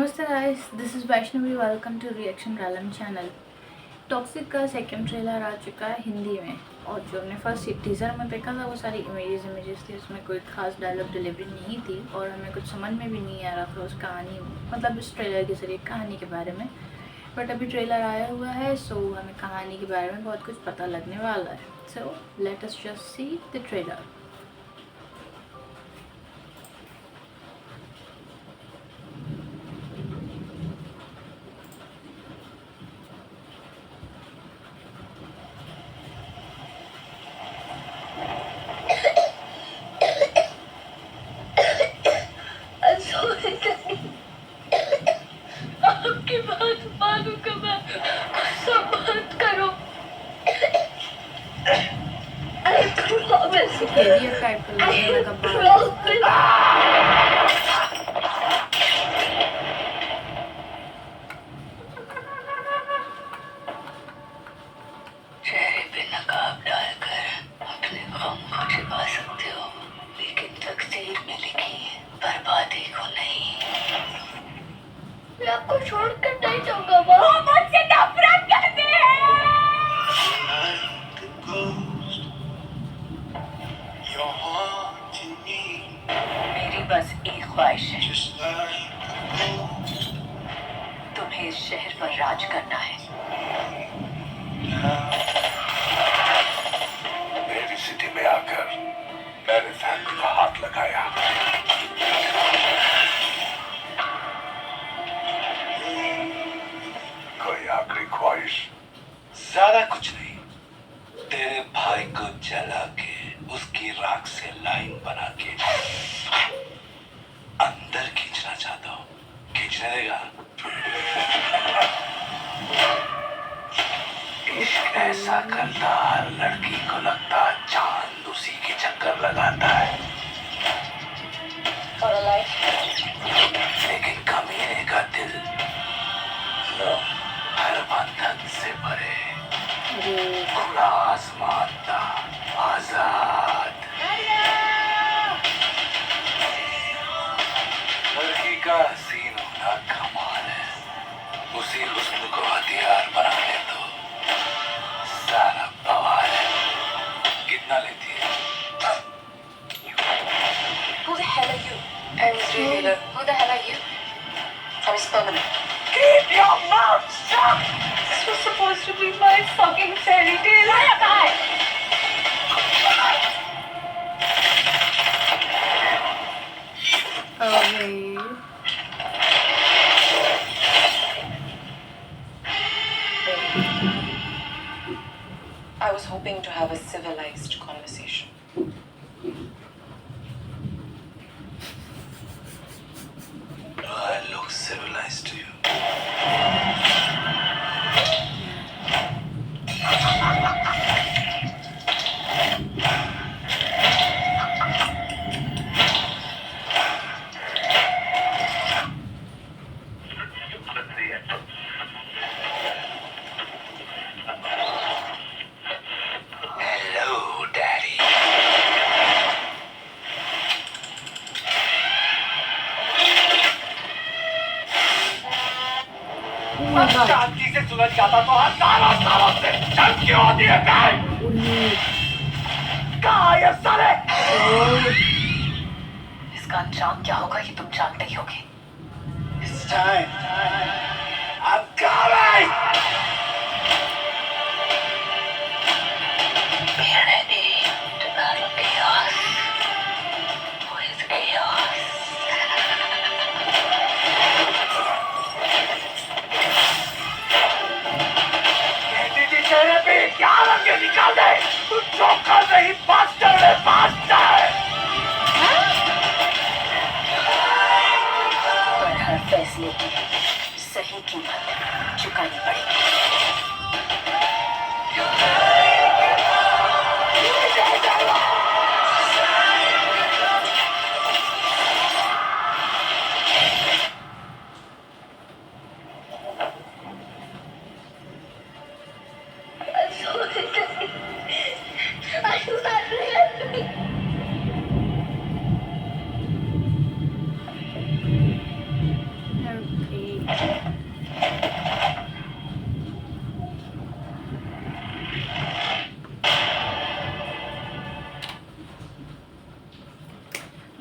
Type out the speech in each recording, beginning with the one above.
नमस्ते guys, this is Vaishnavi. Welcome to Reaction Realm channel. Toxic का second trailer आ चुका है हिंदी में, और जो हमने फर्स्ट टीज़र में देखा था वो सारी इमेजेस थी। उसमें कोई खास डायलॉग डिलीवरी नहीं थी और हमें कुछ समझ में भी नहीं आ रहा था उस कहानी, मतलब इस ट्रेलर के ज़रिए कहानी के बारे में। बट अभी ट्रेलर आया हुआ है, सो हमें कहानी के बारे में बहुत कुछ पता लगने वाला है। So let us just see the trailer. आपकी बात मानूंगा मैं। गुस्सा मत करो। I promise. केजीएफ टाइप का लगने लगा बात। चेहरे पे नकाब डालकर अपने गम को छिपा सकते हो, लेकिन तकदीर में लिखी बर्बादी को नहीं। मैं आपको छोड़कर नहीं जाऊंगा। वो मुझसे नफरत करते हैं। मेरी बस एक ख्वाहिश है, तुम्हें इस शहर पर राज करना है। मेरी सिटी में आकर मैंने फैमिली का हाथ लगाया। कोई आखिरी ख्वाहिश? ज्यादा कुछ नहीं, तेरे भाई को जला के उसकी राख से लाइन बना के अंदर खींचना चाहता हूँ। खींचने देगा? इश्क ऐसा करता हर लड़की को लगता चांद उसी के चक्कर लगाता है, लेकिन कमीने का दिल हर बंधन से परे, खुला आसमान था, आजाद। लड़की का हसीन होना कमाल है, उसी हुस्न को हथियार बना ले तो सारा बवाल है। कितना लेती है? Who the hell are you? I'm Sri Healer. Who the hell are you? I'm Spamana. Keep your mouth shut! This was supposed to be my fucking fairy tale. Okay. I was hoping to have a civilized conversation. Do I look civilized to you? Hello, Daddy. Oh my God. शांति से सुलझ जाता तो हजारों सालों से जंग क्यों होती है? कहाँ है ये साले? इसका अंजाम क्या होगा ये तुम जानते ही होगे। It's time. I'm coming. Be ready to battle chaos with chaos. कहती थी चेहरे पे क्या रंग निकाल दे, तू जोकर नहीं बास्टर्ड है, बास्टर्ड। पर हर फैसले की सही कीमत चुकानी पड़ेगी। Okay.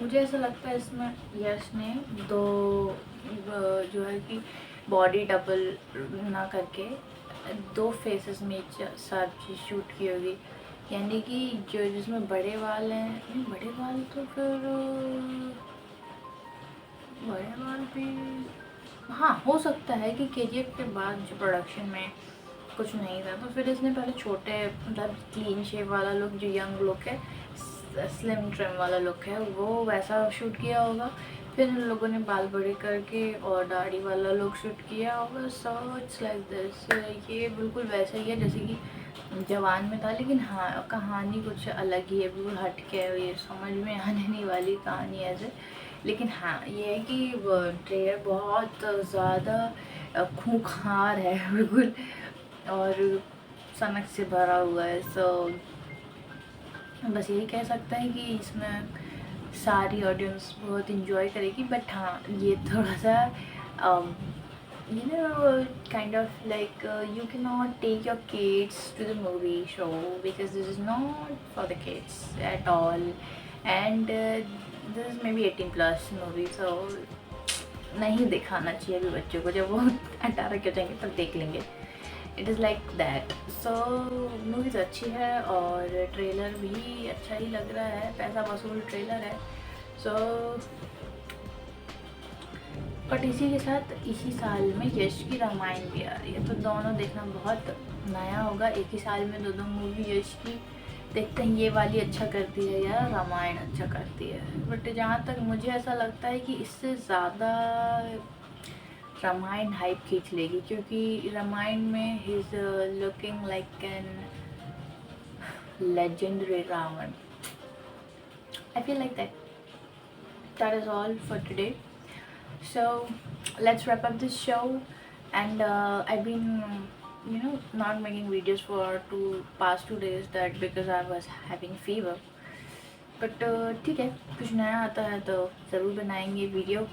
मुझे ऐसा लगता है इसमें यश ने दो जो है कि बॉडी डबल ना करके दो फेसेस में एक साथ चीज़ शूट की होगी, यानी कि जो जिसमें बड़े बाल हैं, नहीं बड़े बाल तो फिर बड़े बाल भी हाँ हो सकता है कि केजीएफ के बाद जो प्रोडक्शन में कुछ नहीं था तो फिर इसने पहले छोटे मतलब क्लीन शेप वाला लुक जो यंग लुक है, स्लिम ट्रिम वाला लुक है, वो वैसा शूट किया होगा। फिर इन लोगों ने बाल बड़े करके और दाढ़ी वाला लुक शूट किया होगा। सो इट्स लाइक दिस, ये बिल्कुल वैसा ही है जैसे कि जवान में था, लेकिन हाँ कहानी कुछ अलग ही है, बिल्कुल हट के है, ये समझ में आने नहीं वाली कहानी ऐसे। लेकिन हाँ ये है कि ट्रेलर बहुत ज़्यादा खूंखार है बिल्कुल, और सनक से भरा हुआ है। सो बस यही कह सकते हैं कि इसमें सारी ऑडियंस बहुत इन्जॉय करेगी। बट हाँ ये थोड़ा सा you know kind of like you cannot take your kids to the movie show because this is not for the kids at all, and this is maybe 18 plus movie, so नहीं दिखाना चाहिए अभी बच्चों को, जब वो 18 के हो जाएंगे तब देख लेंगे। It is like that. So movies अच्छी है और ट्रेलर भी अच्छा ही लग रहा है, पैसा वसूल ट्रेलर है। सो बट इसी के साथ इसी साल में यश की रामायण भी आ रही है, तो दोनों देखना बहुत नया होगा। एक ही साल में दो मूवी यश की देखते हैं, ये वाली अच्छा करती है या रामायण अच्छा करती है। बट जहाँ तक मुझे ऐसा लगता है कि इससे ज़्यादा रामायण हाइप खींच लेगी, क्योंकि रामायण में he is looking like an legendary Ravan. I feel like that. That is all for today. So let's wrap up this show. And I've been, not making videos for past 2 days that because I was having fever. But ठीक है, कुछ नया आता है तो ज़रूर बनाएंगे video.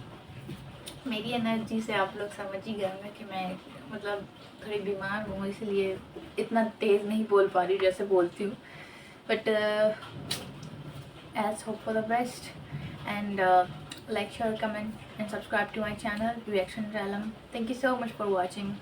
मेरी एनर्जी से आप लोग समझ ही गए होंगे कि मैं मतलब थोड़ी बीमार हूँ, इसलिए इतना तेज़ नहीं बोल पा रही हूँ जैसे बोलती हूँ। But as hope for the best, and like, share, comment and subscribe to my channel Reaction Realm. Thank you so much for watching.